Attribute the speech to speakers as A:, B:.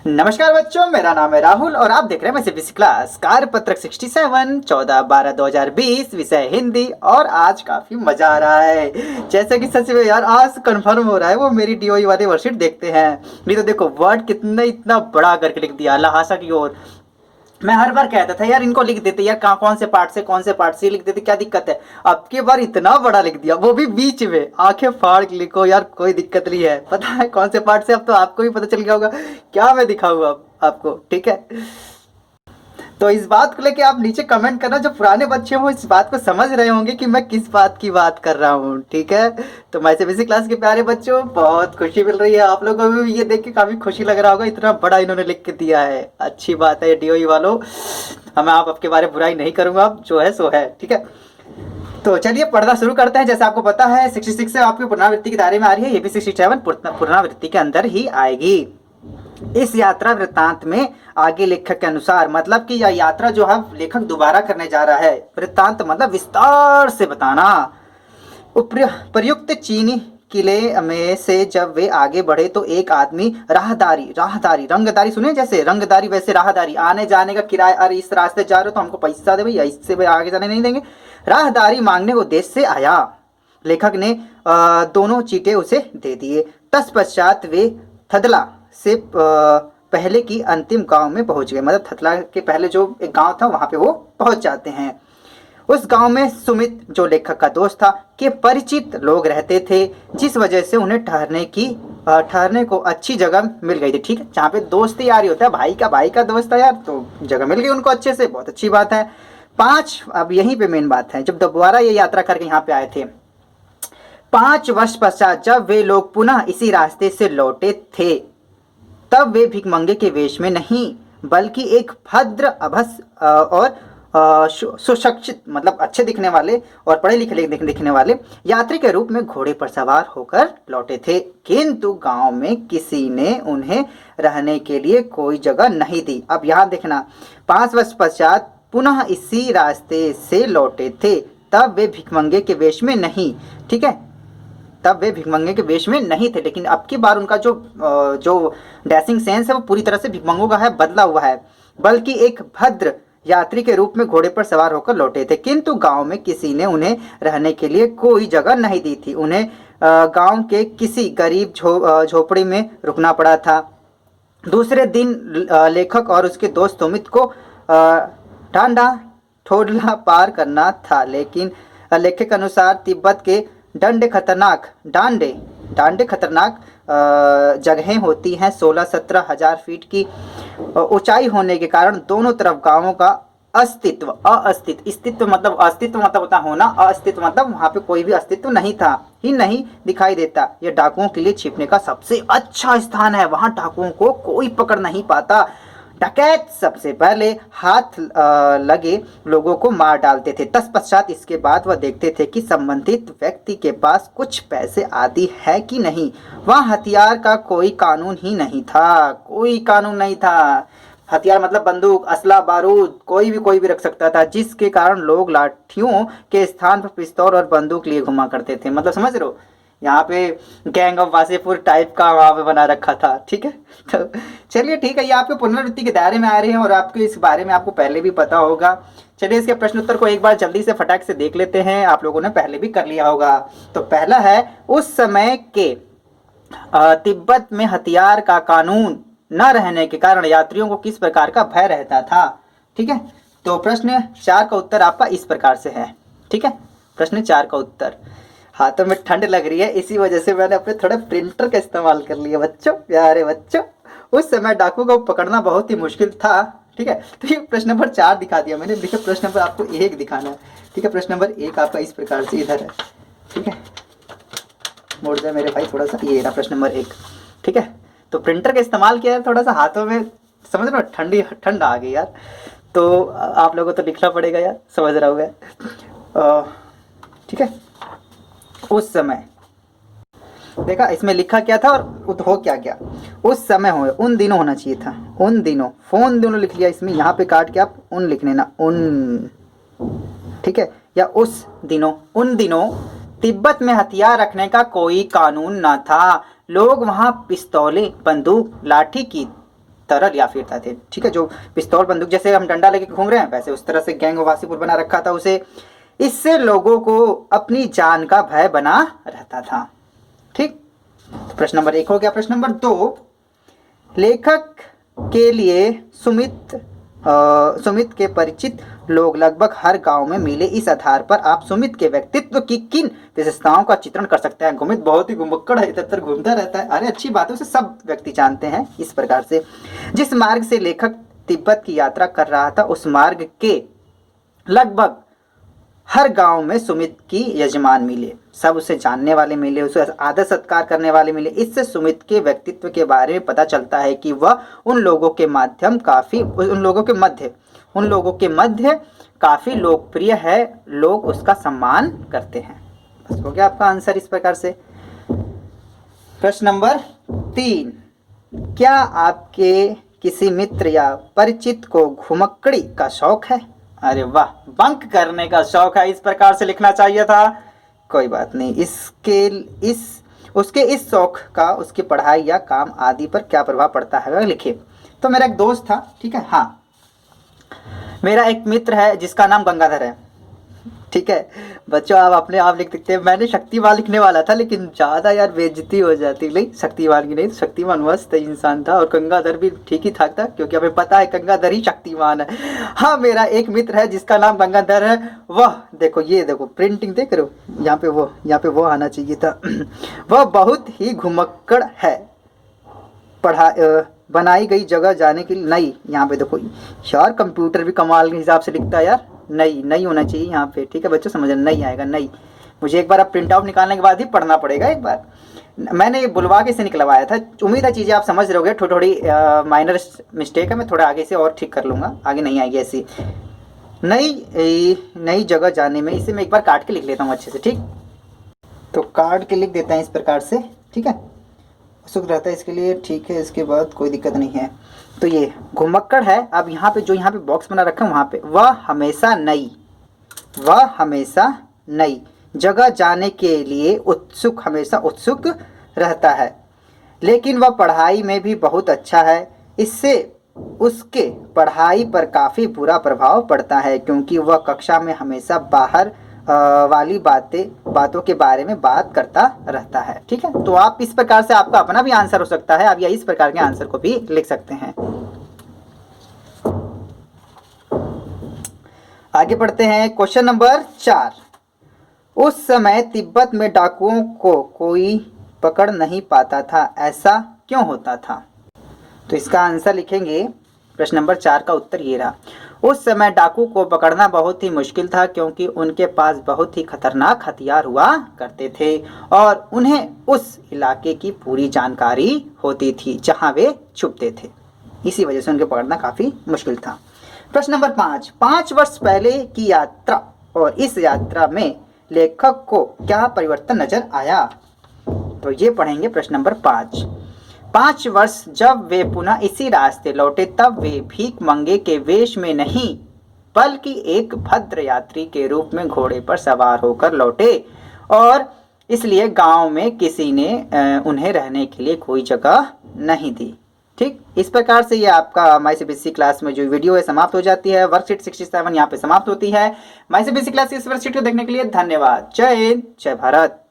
A: नमस्कार बच्चों, मेरा नाम है राहुल और आप देख रहे हैं मैं सीबीएसई क्लास कार्यपत्रक 67 14/12/2020 विषय हिंदी। और आज काफी मजा आ रहा है। जैसे कि सच में यार आज कंफर्म हो रहा है वो मेरी डीओई वाले वर्कशीट देखते हैं। नहीं तो देखो वर्ड कितना इतना बड़ा करके लिख दिया लहासा की ओर। मैं हर बार कहता था यार इनको लिख देते यार, कहाँ कौन से पार्ट से कौन से पार्ट से लिख देते, क्या दिक्कत है। अब की बार इतना बड़ा लिख दिया, वो भी बीच में, आंखें फाड़ के लिखो यार, कोई दिक्कत नहीं है। पता है कौन से पार्ट से, अब तो आपको भी पता चल गया होगा। क्या मैं दिखाऊंगा अब आपको, ठीक है। तो इस बात को लेके आप नीचे कमेंट करना, जो पुराने बच्चे हैं वो इस बात को समझ रहे होंगे कि मैं किस बात की बात कर रहा हूँ, ठीक है। तो मैं सीबीएसई क्लास के प्यारे बच्चों, बहुत खुशी मिल रही है। आप लोगों को भी ये देख के काफी खुशी लग रहा होगा, इतना बड़ा इन्होंने लिख के दिया है। अच्छी बात है डीओई वालों, मैं आपके बारे में बुराई नहीं करूंगा, जो है सो है, ठीक है। तो चलिए पढ़ना शुरू करते हैं। जैसे आपको पता है 66 से आपकी पुनरावृत्ति के दायरे में आ रही है, ये भी 67 पुनरावृत्ति के अंदर ही आएगी। इस यात्रा वृत्तांत में आगे लेखक के अनुसार, मतलब कि यह यात्रा जो है लेखक दोबारा करने जा रहा है। वृत्तांत मतलब विस्तार से बताना। प्रयुक्त चीनी किले में से जब वे आगे बढ़े तो एक आदमी राहदारी राहदारी रंगदारी, सुने जैसे रंगदारी वैसे राहदारी, आने जाने का किराया, अरे इस रास्ते जा रहे हो तो हमको पैसा दे भैया, इससे भाई आगे जाने नहीं देंगे। राहदारी मांगने उद्देश्य से आया। लेखक ने दोनों चीटे उसे दे दिए। तत्पश्चात वे थदला से पहले की अंतिम गांव में पहुंच गए। मतलब थदला के पहले जो एक गांव था वहां पे वो पहुंच जाते हैं। उस गांव में सुमित, जो लेखक का दोस्त था, के परिचित लोग रहते थे, जिस वजह से उन्हें ठहरने को अच्छी जगह मिल गई थी। ठीक है, जहाँ पे दोस्ती यारी होता है, भाई का दोस्त है यार, तो जगह मिल गई उनको अच्छे से, बहुत अच्छी बात है। 5, अब यहीं पे मेन बात है, जब दोबारा ये यात्रा करके यहाँ पे आए थे, 5 वर्ष पश्चात जब वे लोग पुनः इसी रास्ते से लौटे थे, तब वे भिखमंगे के वेश में नहीं बल्कि एक भद्र अभस और सुशिक्षित, मतलब अच्छे दिखने वाले और पढ़े लिखे दिखने वाले यात्री के रूप में घोड़े पर सवार होकर लौटे थे। किंतु गांव में किसी ने उन्हें रहने के लिए कोई जगह नहीं दी। अब यहाँ देखना, 5 वर्ष पश्चात पुनः इसी रास्ते से लौटे थे, तब वे भिखमंगे के वेश में नहीं, ठीक है, तब वे भिखमंगे के वेश में नहीं थे। लेकिन अब की बार उनका जो ड्रेसिंग सेंस है वो पूरी तरह से भिखमंगों का है, बदला हुआ है, बल्कि एक भद्र यात्री के रूप में घोड़े पर सवार होकर लौटे थे। किंतु गांव में किसी ने उन्हें रहने के लिए कोई जगह नहीं दी थी। उन्हें गांव के किसी गरीब झोपड़ी में रुकना पड़ा था। दूसरे दिन लेखक और उसके दोस्त सुमित को टांडा ठोडला पार करना था, लेकिन लेखक के अनुसार तिब्बत के डांडे खतरनाक जगहें होती हैं। 16-17 हजार फीट की ऊंचाई होने के कारण दोनों तरफ गांवों का अस्तित्व मतलब होता होना, अस्तित्व मतलब वहां पे कोई भी अस्तित्व नहीं था, ही नहीं दिखाई देता। यह डाकुओं के लिए छिपने का सबसे अच्छा स्थान है। वहां डाकुओं को कोई पकड़ नहीं पाता। डकैत सबसे पहले हाथ लगे लोगों को मार डालते थे। तत्पश्चात इसके बाद वह देखते थे कि संबंधित व्यक्ति के पास कुछ पैसे आदि है कि नहीं। वहाँ हथियार का कोई कानून ही नहीं था, कोई कानून नहीं था। हथियार मतलब बंदूक, असला, बारूद कोई भी रख सकता था, जिसके कारण लोग लाठियों के स्थान पर पिस्तौल और बंदूक लिए घुमा करते थे। मतलब समझ रहे हो, यहाँ पे गैंग ऑफ वासेपुर टाइप का वहाँ पे बना रखा था, ठीक है। तो चलिए ठीक है, ये आपके पुनरावृत्ति के दायरे में आ रहे हैं और आपको इस बारे में आपको पहले भी पता होगा। चलिए इसके प्रश्न उत्तर को एक बार जल्दी से फटाक से देख लेते हैं, आप लोगों ने पहले भी कर लिया होगा। तो पहला है, उस समय के तिब्बत में हथियार का कानून न रहने के कारण यात्रियों को किस प्रकार का भय रहता था, ठीक है। तो प्रश्न 4 का उत्तर आपका इस प्रकार से है, ठीक है। प्रश्न 4 का उत्तर, हाथों में ठंड लग रही है, इसी वजह से मैंने अपने थोड़े प्रिंटर का इस्तेमाल कर लिया बच्चों, प्यारे बच्चों। उस समय डाकू को पकड़ना बहुत ही मुश्किल था, ठीक है। तो ये प्रश्न नंबर 4 दिखा दिया मैंने, देखिए प्रश्न नंबर आपको 1 दिखाना है, ठीक है। प्रश्न नंबर 1 आपका इस प्रकार से इधर है, ठीक है। मोड़ जाए मेरे भाई थोड़ा सा, ये रहा प्रश्न नंबर 1, ठीक है। तो प्रिंटर का इस्तेमाल किया है, थोड़ा सा हाथों में समझ रहे हो ठंड आ गई यार, तो आप लोगों को तो लिखना पड़ेगा यार, समझ रहा होगा, ठीक है। उस समय देखा इसमें लिखा क्या था और हो क्या गया, उस समय हो, उन दिनों होना चाहिए था, उन दिनों, फोन दिनों लिख लिया इसमें, यहाँ पे काट के आप उन लिख लेना, उन, ठीक है, या उस दिनों, उन दिनों तिब्बत में हथियार रखने का कोई कानून ना था। लोग वहां पिस्तौलें, बंदूक, लाठी की तरह लिया फिरता थे। ठीक है, जो पिस्तौल बंदूक जैसे हम डंडा लेके घूम रहे हैं वैसे उस तरह से गैंग वासीपुर बना रखा था उसे। इससे लोगों को अपनी जान का भय बना रहता था। ठीक, प्रश्न नंबर 1 हो गया। प्रश्न नंबर 2, लेखक के लिए सुमित के परिचित लोग लगभग हर गांव में मिले। इस आधार पर आप सुमित के व्यक्तित्व की किन विशेषताओं का चित्रण कर सकते हैं? सुमित बहुत ही घुमक्कड़ है, इधर उधर घूमता रहता है। अरे अच्छी बात है, उसे सब व्यक्ति जानते हैं। इस प्रकार से जिस मार्ग से लेखक तिब्बत की यात्रा कर रहा था उस मार्ग के लगभग हर गांव में सुमित की यजमान मिले, सब उसे जानने वाले मिले, उसे आदर सत्कार करने वाले मिले। इससे सुमित के व्यक्तित्व के बारे में पता चलता है कि वह उन लोगों के मध्य काफी लोकप्रिय है, लोग उसका सम्मान करते हैं। बस हो गया आपका आंसर इस प्रकार से। प्रश्न नंबर 3, क्या आपके किसी मित्र या परिचित को घुमक्कड़ी का शौक है? अरे वाह, बंक करने का शौक है, इस प्रकार से लिखना चाहिए था। कोई बात नहीं। उसके इस शौक का उसकी पढ़ाई या काम आदि पर क्या प्रभाव पड़ता है लिखिए। तो मेरा एक दोस्त था, ठीक है, हाँ, मेरा एक मित्र है जिसका नाम गंगाधर है। ठीक है बच्चों, आप अपने आप लिख सकते हैं। मैंने शक्तिमान लिखने वाला था लेकिन ज़्यादा यार बेइज्जती हो जाती, नहीं शक्तिमान की नहीं, तो शक्तिमान मस्त इंसान था और गंगाधर भी ठीक ही ठाक था क्योंकि हमें पता है गंगाधर ही शक्तिमान है। हाँ, मेरा एक मित्र है जिसका नाम गंगाधर है। वह देखो, ये देखो प्रिंटिंग देख रहे हो, यहाँ पे वो आना चाहिए था। वह बहुत ही घुमक्कड़ है, बनाई गई जगह जाने के लिए नई, यहाँ पे देखो यार कंप्यूटर भी कमाल के हिसाब से लिखता है यार, नई होना चाहिए यहाँ पे। ठीक है बच्चों, समझ नहीं आएगा नई, मुझे एक बार अब प्रिंट आउट निकालने के बाद ही पढ़ना पड़ेगा। एक बार मैंने ये बुलवा के से निकलवाया था। उम्मीद है चीज़ें आप समझ रहोगे, थोड़ी माइनर मिस्टेक है, मैं थोड़ा आगे से और ठीक कर लूँगा, आगे नहीं आएगी ऐसी। नई जगह जाने में, इसे मैं एक बार काट के लिख लेता हूँ अच्छे से। ठीक, तो काट के लिख देते हैं इस प्रकार से। ठीक है, सुख रहता है इसके लिए। ठीक है, इसके बाद कोई दिक्कत नहीं है। तो ये घुमक्कड़ है। अब यहाँ पे बॉक्स बना रखा है वहाँ पे वह हमेशा नई जगह जाने के लिए हमेशा उत्सुक रहता है, लेकिन वह पढ़ाई में भी बहुत अच्छा है। इससे उसके पढ़ाई पर काफ़ी बुरा प्रभाव पड़ता है क्योंकि वह कक्षा में हमेशा बाहर वाली बातों के बारे में बात करता रहता है। ठीक है, तो आप इस प्रकार से आपका अपना भी आंसर हो सकता है, आप या इस प्रकार के आंसर को भी लिख सकते हैं। आगे बढ़ते हैं। क्वेश्चन नंबर 4, उस समय तिब्बत में डाकुओं को कोई पकड़ नहीं पाता था, ऐसा क्यों होता था? तो इसका आंसर लिखेंगे। प्रश्न नंबर 4 का उत्तर ये रहा। उस समय डाकू को पकड़ना बहुत ही मुश्किल था क्योंकि उनके पास बहुत ही खतरनाक हथियार हुआ करते थे और उन्हें उस इलाके की पूरी जानकारी होती थी जहां वे छुपते थे। इसी वजह से उनके पकड़ना काफ़ी मुश्किल था। प्रश्न नंबर 5 वर्ष पहले की यात्रा और इस यात्रा में लेखक को क्या परिवर्तन नजर आया? तो ये पढ़ेंगे। प्रश्न नंबर 5 वर्ष जब वे पुनः इसी रास्ते लौटे तब वे भीख मंगे के वेश में नहीं बल्कि एक भद्र यात्री के रूप में घोड़े पर सवार होकर लौटे और इसलिए गांव में किसी ने उन्हें रहने के लिए कोई जगह नहीं दी। ठीक, इस प्रकार से ये आपका माई सीबीएसई क्लास में जो वीडियो है समाप्त हो जाती है। वर्कशीट 67 यहाँ पे समाप्त होती है। माई सीबीएसई क्लास की इस वर्कशीट को देखने के लिए धन्यवाद। जय हिंद, जय भारत।